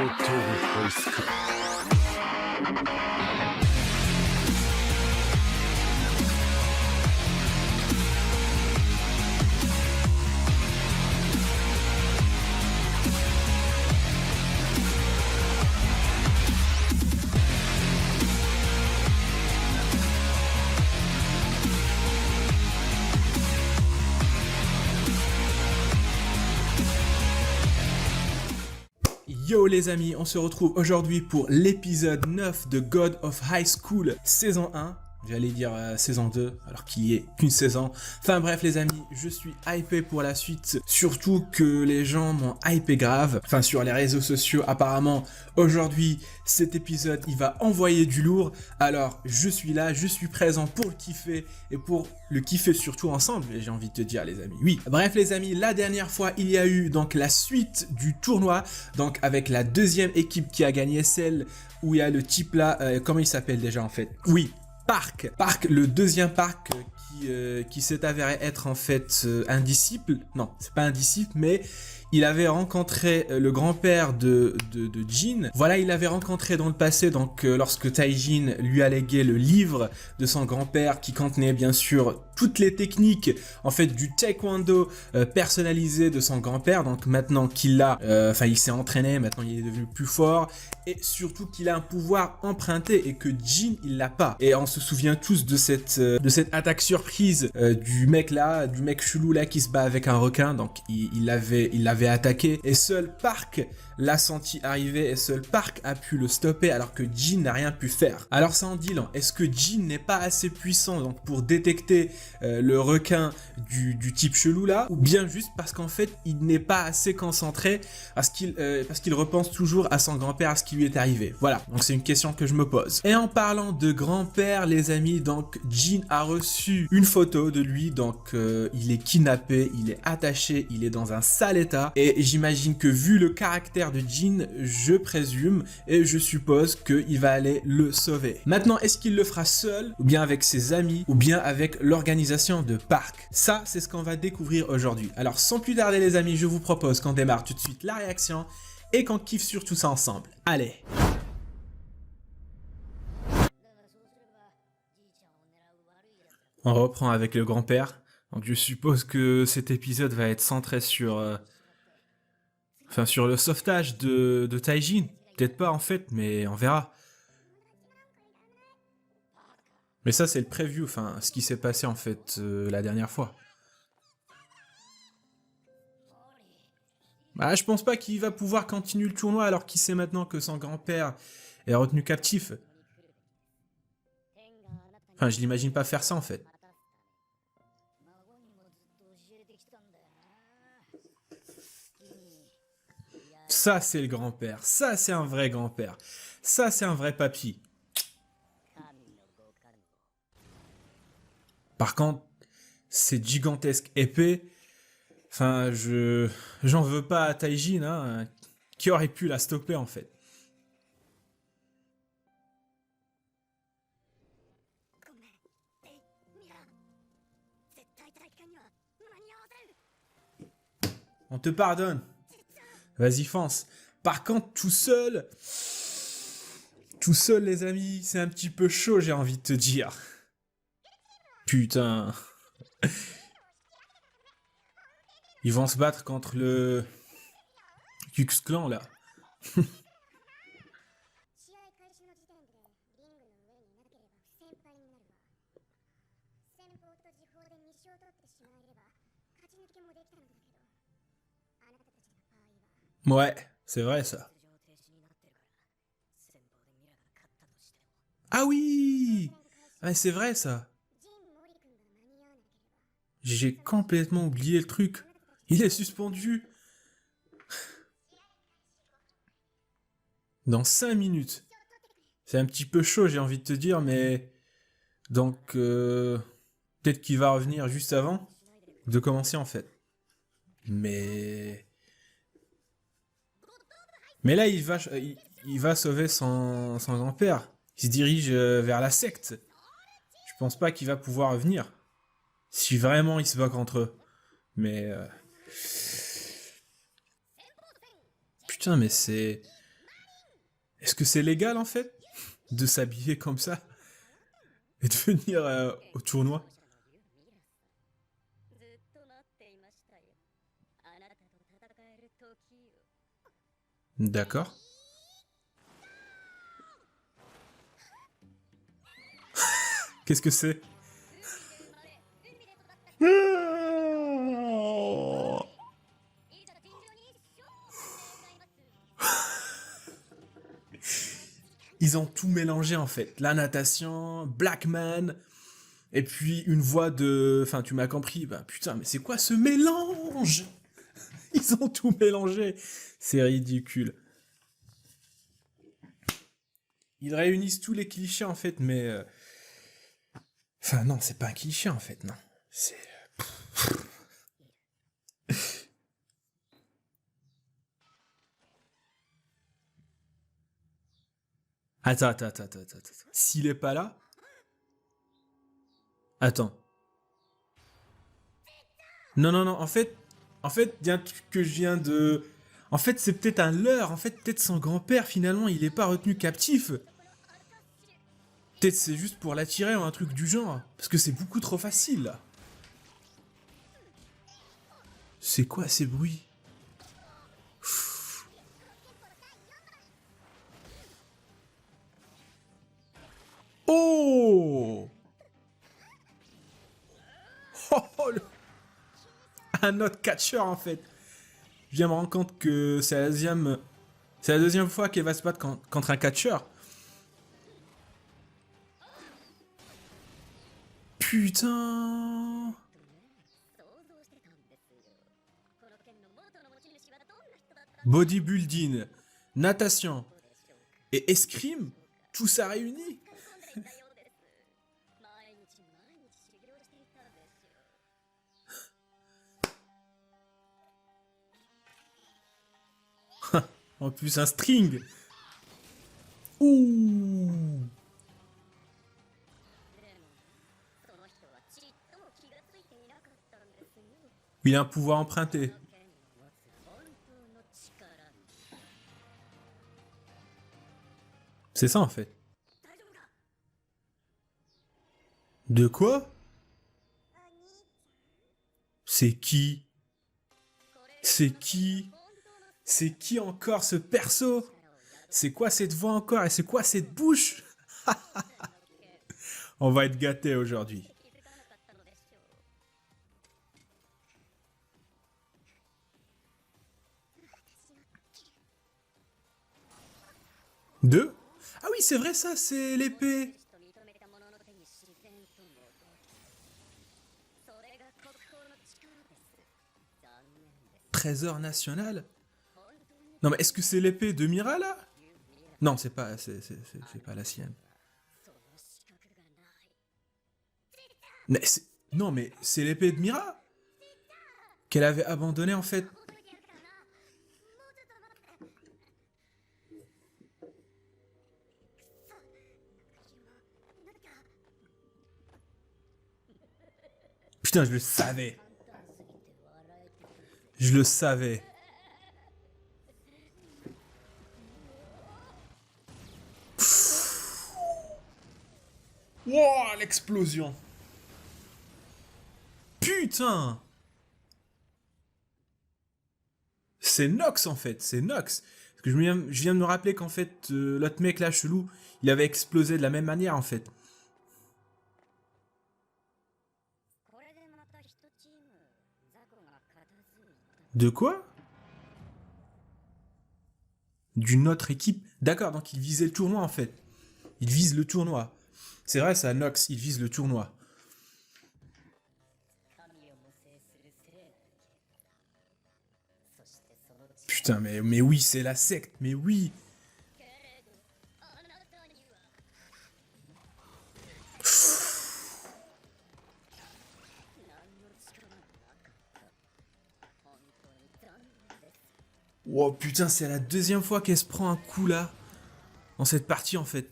High School. Yo les amis, on se retrouve aujourd'hui pour l'épisode 9 de God of High School saison 1. J'allais dire saison 2, alors qu'il y ait qu'une saison. Enfin bref les amis, je suis hypé pour la suite. Surtout que les gens m'ont hypé grave. Enfin sur les réseaux sociaux, apparemment, aujourd'hui, cet épisode, il va envoyer du lourd. Alors je suis là, je suis présent pour le kiffer. Et pour le kiffer surtout ensemble, j'ai envie de te dire les amis. Oui, bref les amis, la dernière fois, il y a eu donc la suite du tournoi. Donc avec la deuxième équipe qui a gagné, celle où il y a le type là, comment il s'appelle déjà en fait? Oui. Park, le deuxième Park qui s'est avéré être en fait un disciple, non c'est pas un disciple mais il avait rencontré le grand-père de Jin. Voilà, il l'avait rencontré dans le passé donc lorsque Taijin lui a légué le livre de son grand-père qui contenait bien sûr toutes les techniques en fait du taekwondo personnalisé de son grand-père. Donc maintenant qu'il l'a, il s'est entraîné, maintenant il est devenu plus fort et surtout qu'il a un pouvoir emprunté et que Jin il l'a pas. Et on se souvient tous de cette attaque surprise du mec là, du mec chelou là qui se bat avec un requin. Donc il l'avait attaqué et seul Park l'a senti arriver et seul Park a pu le stopper alors que Jin n'a rien pu faire. Alors ça en dit long, est-ce que Jin n'est pas assez puissant donc pour détecter le requin du type chelou là, ou bien juste parce qu'en fait il n'est pas assez concentré parce qu'il repense toujours à son grand-père, à ce qui lui est arrivé. Voilà, donc c'est une question que je me pose. Et en parlant de grand-père les amis, donc Jin a reçu une photo de lui, donc il est kidnappé, il est attaché, il est dans un sale état et j'imagine que vu le caractère de Jin, je présume et je suppose qu'il va aller le sauver. Maintenant, est-ce qu'il le fera seul ou bien avec ses amis ou bien avec l'organisation de Park? Ça, c'est ce qu'on va découvrir aujourd'hui. Alors sans plus tarder les amis, je vous propose qu'on démarre tout de suite la réaction et qu'on kiffe sur tout ça ensemble. Allez! On reprend avec le grand-père. Donc je suppose que cet épisode va être centré sur sur le sauvetage de Taijin. Peut-être pas en fait, mais on verra. Mais ça c'est le preview, enfin ce qui s'est passé en fait la dernière fois. Bah je pense pas qu'il va pouvoir continuer le tournoi alors qu'il sait maintenant que son grand-père est retenu captif. Enfin je l'imagine pas faire ça en fait. Ça c'est le grand-père, ça c'est un vrai grand-père, ça c'est un vrai papy. Par contre, cette gigantesque épée, enfin j'en veux pas à Taijin, hein, qui aurait pu la stopper en fait. On te pardonne. Vas-y, fonce. Par contre, tout seul les amis, c'est un petit peu chaud, j'ai envie de te dire. Putain. Ils vont se battre contre le Ku Klux Klan, là. Ouais, c'est vrai, ça. Ah oui! Ah, c'est vrai, ça. J'ai complètement oublié le truc. Il est suspendu. Dans 5 minutes. C'est un petit peu chaud, j'ai envie de te dire, mais... Donc, peut-être qu'il va revenir juste avant de commencer, en fait. Mais là, il va sauver son grand-père. Il se dirige vers la secte. Je pense pas qu'il va pouvoir revenir. Si vraiment il se bat contre eux. Mais... Putain, mais c'est... Est-ce que c'est légal en fait de s'habiller comme ça et de venir au tournoi? D'accord. Qu'est-ce que c'est? Ils ont tout mélangé en fait. La natation, Blackman, et puis une voix de... Enfin, tu m'as compris. Bah putain, mais c'est quoi ce mélange? Ils ont tout mélangé. C'est ridicule. Ils réunissent tous les clichés en fait, mais... Enfin non, c'est pas un cliché en fait, non. C'est... Attends. S'il est pas là... Attends. Non, en fait, il y a un truc que je viens de... En fait, c'est peut-être un leurre. En fait, peut-être son grand-père, finalement, il est pas retenu captif. Peut-être c'est juste pour l'attirer ou un truc du genre. Parce que c'est beaucoup trop facile, là. C'est quoi ces bruits? Oh, un autre catcheur, en fait. Je viens me rendre compte que c'est la deuxième fois qu'elle va se battre contre un catcheur. Putain. Bodybuilding, natation et escrime, tout ça réuni. En plus, un string. Ouh. Il a un pouvoir emprunté. C'est ça en fait. De quoi? C'est qui? C'est qui? C'est qui encore ce perso? C'est quoi cette voix encore? Et c'est quoi cette bouche? On va être gâtés aujourd'hui. Deux? Ah oui, c'est vrai ça, c'est l'épée. Trésor national? Non mais est-ce que c'est l'épée de Mira là? Non, c'est pas la sienne. Non mais c'est l'épée de Mira qu'elle avait abandonnée en fait. Putain, je le savais. Je le savais. Wouah, l'explosion. Putain. C'est Nox en fait, c'est Nox. Parce que je viens de me rappeler qu'en fait, l'autre mec là, chelou, il avait explosé de la même manière en fait. De quoi? D'une autre équipe? D'accord, donc il visait le tournoi en fait. Il vise le tournoi. C'est vrai ça, Nox, il vise le tournoi. Putain, mais oui, c'est la secte, mais oui. Oh putain, c'est la deuxième fois qu'elle se prend un coup là. Dans cette partie en fait.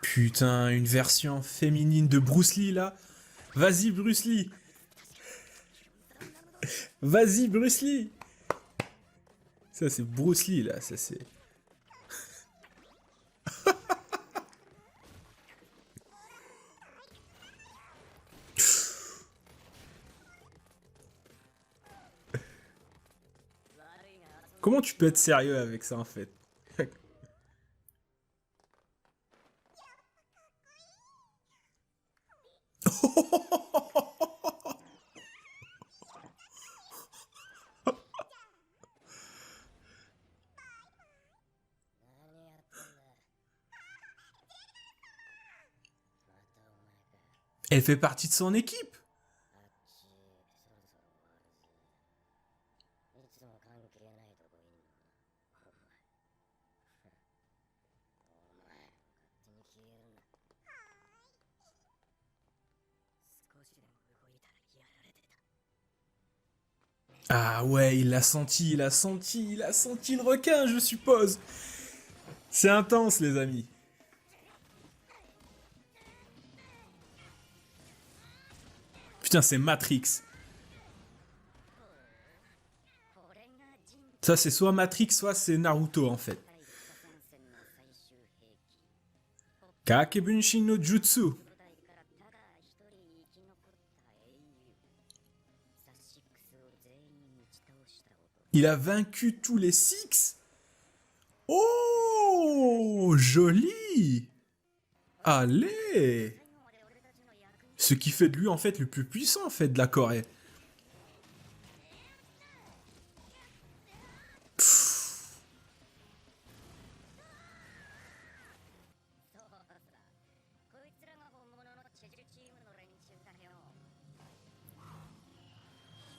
Putain, une version féminine de Bruce Lee là. Vas-y Bruce Lee. Vas-y, Bruce Lee. Ça, c'est Bruce Lee, là. Ça, c'est... Comment tu peux être sérieux avec ça, en fait? Elle fait partie de son équipe. Ah ouais, il l'a senti, il a senti, il a senti le requin, je suppose. C'est intense, les amis. Putain, c'est Matrix. Ça, c'est soit Matrix, soit c'est Naruto, en fait. Kakebunshin no Jutsu. Il a vaincu tous les Six. Oh, joli. Allez. Ce qui fait de lui, en fait, le plus puissant, en fait, de la Corée.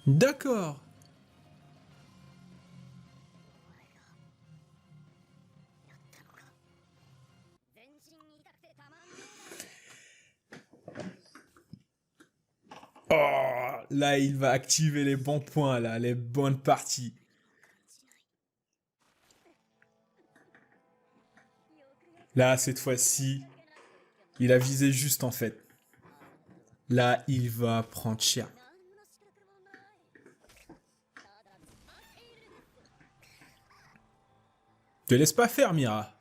D'accord. Oh, là, il va activer les bons points, là, les bonnes parties. Là, cette fois-ci, il a visé juste, en fait. Là, il va prendre cher. Te laisse pas faire, Mira.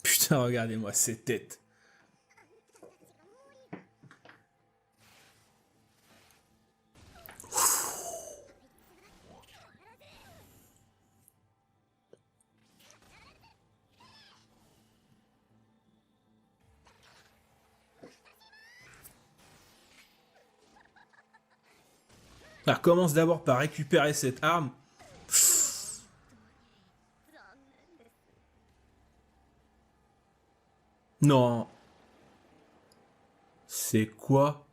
Putain, regardez-moi ces têtes. Alors, commence d'abord par récupérer cette arme. Non. C'est quoi?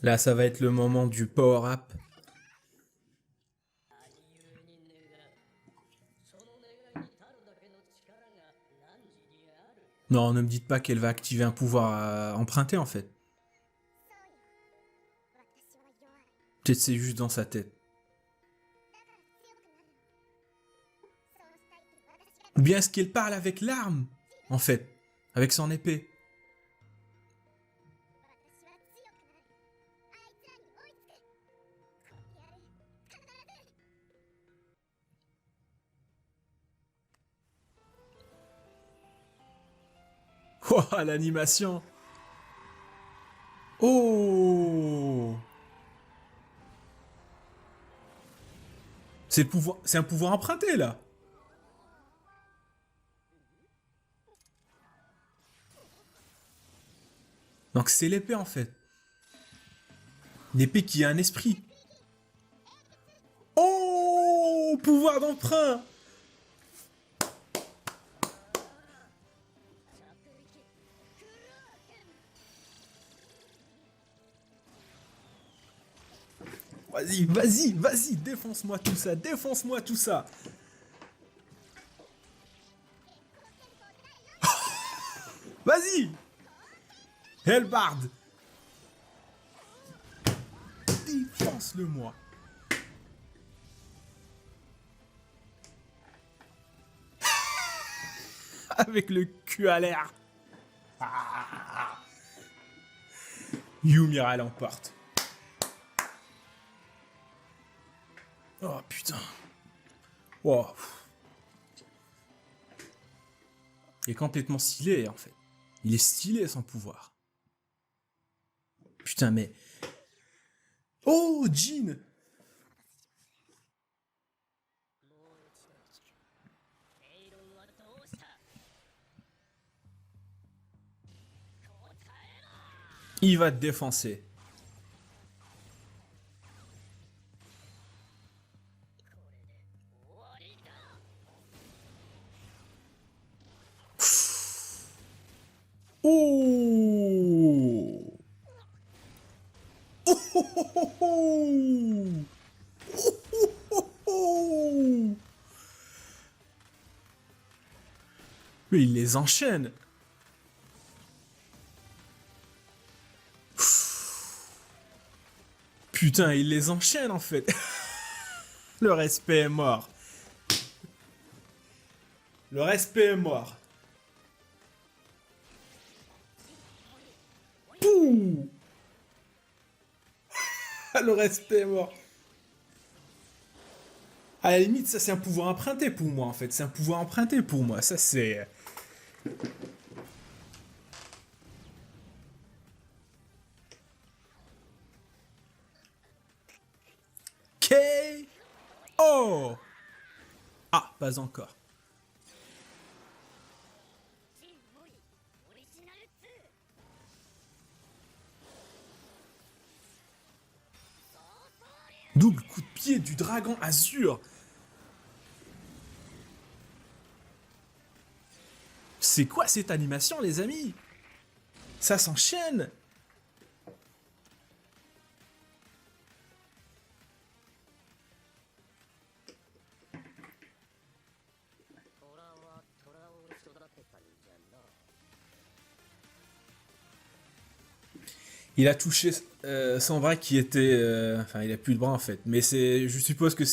Là, ça va être le moment du power-up. Non, ne me dites pas qu'elle va activer un pouvoir emprunté, en fait. Peut-être c'est juste dans sa tête. Ou bien est-ce qu'elle parle avec l'arme, en fait, avec son épée? Oh, l'animation! Oh! C'est un pouvoir emprunté, là! Donc c'est l'épée, en fait. L'épée qui a un esprit. Oh! Pouvoir d'emprunt! Vas-y, vas-y, vas-y, défonce-moi tout ça, défonce-moi tout ça. Vas-y. Hellbard. défonce-le moi. Avec le cul à l'air. Yumira l'emporte. Oh putain. Wow. Il est complètement stylé en fait. Il est stylé son pouvoir. Putain mais... Oh Jin. Il va te défoncer. Oh. Oh, oh, oh, oh, oh. Oh, oh, oh. Mais il les enchaîne. Putain, il les enchaîne en fait. Le respect est mort. Le respect est mort. Pouh. Le respect est mort. À la limite, ça c'est un pouvoir emprunté pour moi en fait. C'est un pouvoir emprunté pour moi. Ça c'est... K.O. Ah, pas encore. Double coup de pied du dragon azur. C'est quoi cette animation, les amis? Ça s'enchaîne. Il a touché son bras qui était... Enfin, il a plus de bras en fait. Mais c'est... Je suppose que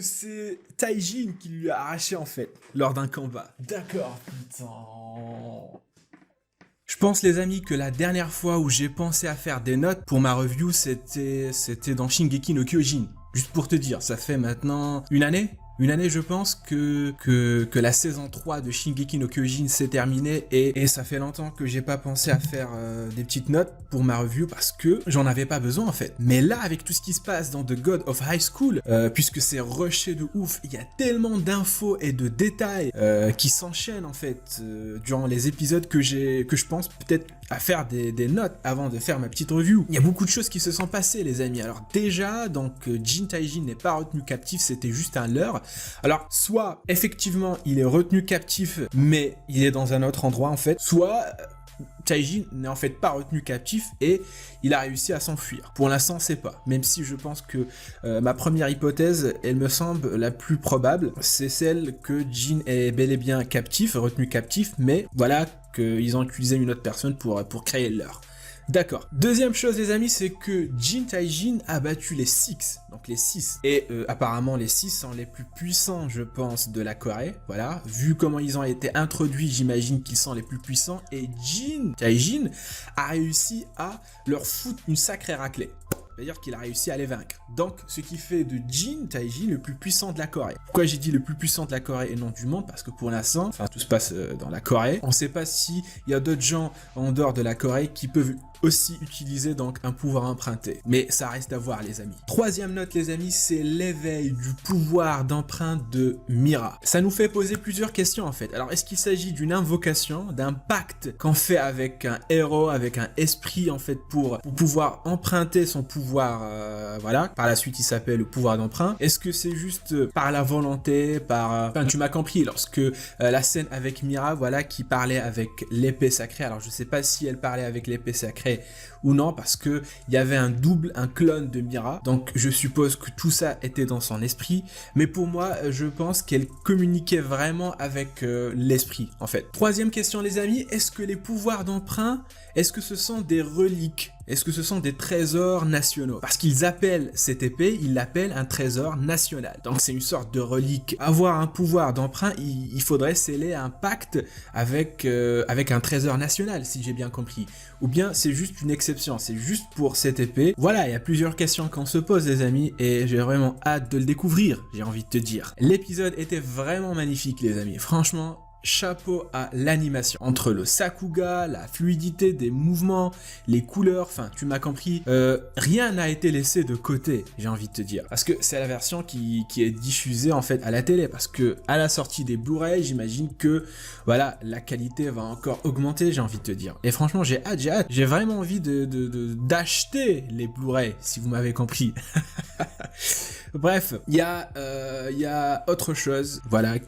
c'est Taijin qui lui a arraché en fait, lors d'un combat. D'accord, putain. Je pense les amis que la dernière fois où j'ai pensé à faire des notes pour ma review, c'était dans Shingeki no Kyojin. Juste pour te dire, ça fait maintenant une année je pense que la saison 3 de Shingeki no Kyojin s'est terminée et ça fait longtemps que j'ai pas pensé à faire des petites notes pour ma review parce que j'en avais pas besoin en fait. Mais là avec tout ce qui se passe dans The God of High School, puisque c'est rushé de ouf, il y a tellement d'infos et de détails qui s'enchaînent en fait durant les épisodes que je pense peut-être à faire des notes avant de faire ma petite review. Il y a beaucoup de choses qui se sont passées les amis. Alors déjà, donc Jin Taijin n'est pas retenu captif, c'était juste un leurre. Alors, soit, effectivement, il est retenu captif, mais il est dans un autre endroit, en fait, soit Taijin n'est en fait pas retenu captif et il a réussi à s'enfuir. Pour l'instant, on sait pas. Même si je pense que ma première hypothèse, elle me semble la plus probable, c'est celle que Jin est bel et bien captif, retenu captif, mais voilà qu'ils ont utilisé une autre personne pour créer leur. D'accord. Deuxième chose les amis, c'est que Jin Taijin a battu les 6, donc les 6. Et apparemment les 6 sont les plus puissants je pense de la Corée, voilà. Vu comment ils ont été introduits, j'imagine qu'ils sont les plus puissants. Et Jin Taijin a réussi à leur foutre une sacrée raclée. C'est-à-dire qu'il a réussi à les vaincre. Donc, ce qui fait de Jin Taijin le plus puissant de la Corée. Pourquoi j'ai dit le plus puissant de la Corée et non du monde? Parce que pour l'instant, enfin tout se passe dans la Corée. On ne sait pas s'il y a d'autres gens en dehors de la Corée qui peuvent aussi utiliser donc un pouvoir emprunté. Mais ça reste à voir les amis. Troisième note les amis, c'est l'éveil du pouvoir d'emprunt de Mira. Ça nous fait poser plusieurs questions en fait. Alors est-ce qu'il s'agit d'une invocation, d'un pacte qu'on fait avec un héros, avec un esprit en fait pour pouvoir emprunter son pouvoir, voilà. Par la suite il s'appelle le pouvoir d'emprunt. Est-ce que c'est juste par la volonté, par... Enfin tu m'as compris lorsque la scène avec Mira, voilà, qui parlait avec l'épée sacrée. Alors je sais pas si elle parlait avec l'épée sacrée ou non parce que il y avait un clone de Mira, donc je suppose que tout ça était dans son esprit, mais pour moi je pense qu'elle communiquait vraiment avec l'esprit en fait. Troisième question les amis, est-ce que les pouvoirs d'emprunt, est-ce que ce sont des reliques? Est-ce que ce sont des trésors nationaux? Parce qu'ils appellent cette épée, ils l'appellent un trésor national. Donc c'est une sorte de relique. Avoir un pouvoir d'emprunt, il faudrait sceller un pacte avec un trésor national, si j'ai bien compris. Ou bien c'est juste une exception, c'est juste pour cette épée. Voilà, il y a plusieurs questions qu'on se pose les amis et j'ai vraiment hâte de le découvrir, j'ai envie de te dire. L'épisode était vraiment magnifique les amis, franchement. Chapeau à l'animation. Entre le Sakuga, la fluidité des mouvements, les couleurs, enfin tu m'as compris, rien n'a été laissé de côté, j'ai envie de te dire. Parce que c'est la version qui est diffusée en fait à la télé, parce que à la sortie des Blu-ray, j'imagine que voilà, la qualité va encore augmenter, j'ai envie de te dire. Et franchement, j'ai hâte. J'ai vraiment envie d'acheter les Blu-ray, si vous m'avez compris. Bref, il y a autre chose, voilà,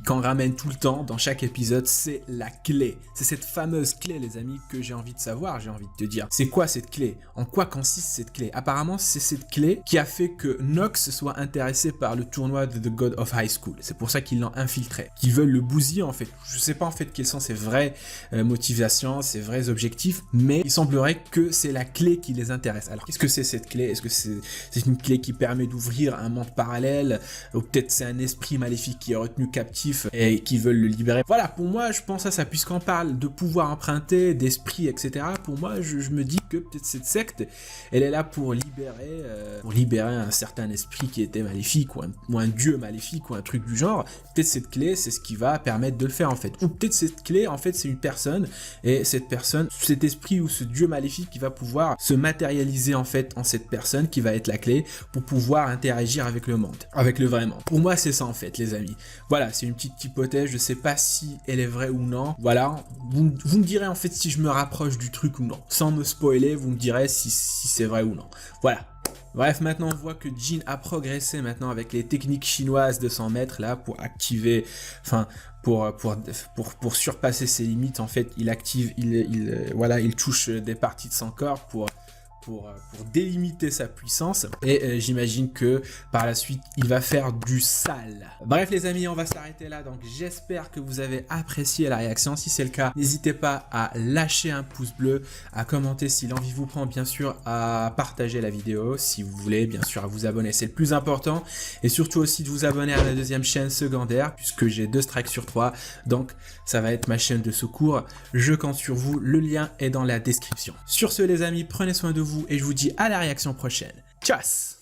qu'on ramène tout le temps dans chaque épisode, c'est la clé. C'est cette fameuse clé, les amis, que j'ai envie de savoir, j'ai envie de te dire. C'est quoi cette clé? En quoi consiste cette clé? Apparemment, c'est cette clé qui a fait que Nox soit intéressé par le tournoi de The God of High School. C'est pour ça qu'ils l'ont infiltré. Qu'ils veulent le bousiller, en fait. Je sais pas, en fait, quelles sont ses vraies motivations, ses vrais objectifs, mais il semblerait que c'est la clé qui les intéresse. Alors, qu'est-ce que c'est cette clé? Est-ce que c'est une clé qui permet d'ouvrir un monde parallèle, ou peut-être c'est un esprit maléfique qui est retenu captif et qui veulent le libérer. Voilà, pour moi, je pense à ça, puisqu'on parle de pouvoir emprunter, d'esprit, etc. Pour moi, je me dis que peut-être cette secte, elle est là pour libérer un certain esprit qui était maléfique, ou un dieu maléfique, ou un truc du genre. Peut-être cette clé, c'est ce qui va permettre de le faire, en fait. Ou peut-être cette clé, en fait, c'est une personne, et cette personne, cet esprit ou ce dieu maléfique qui va pouvoir se matérialiser, en fait, en cette personne qui va être la clé pour pouvoir interagir avec le monde, avec le vrai monde. Pour moi, c'est ça en fait, les amis. Voilà, c'est une petite hypothèse, je sais pas si elle est vraie ou non. Voilà, vous me direz en fait si je me rapproche du truc ou non. Sans me spoiler, vous me direz si c'est vrai ou non. Voilà. Bref, maintenant on voit que Jin a progressé maintenant avec les techniques chinoises de son maître là pour activer, enfin pour surpasser ses limites. En fait, il active, il touche des parties de son corps pour délimiter sa puissance et j'imagine que par la suite il va faire du sale. Bref les amis, on va s'arrêter là, donc j'espère que vous avez apprécié la réaction. Si c'est le cas, n'hésitez pas à lâcher un pouce bleu, à commenter si l'envie vous prend, bien sûr à partager la vidéo si vous voulez, bien sûr à vous abonner, c'est le plus important, et surtout aussi de vous abonner à la deuxième chaîne secondaire puisque j'ai 2 strikes sur 3, donc ça va être ma chaîne de secours. Je compte sur vous, le lien est dans la description. Sur ce les amis, prenez soin de vous et je vous dis à la réaction prochaine. Tchuss!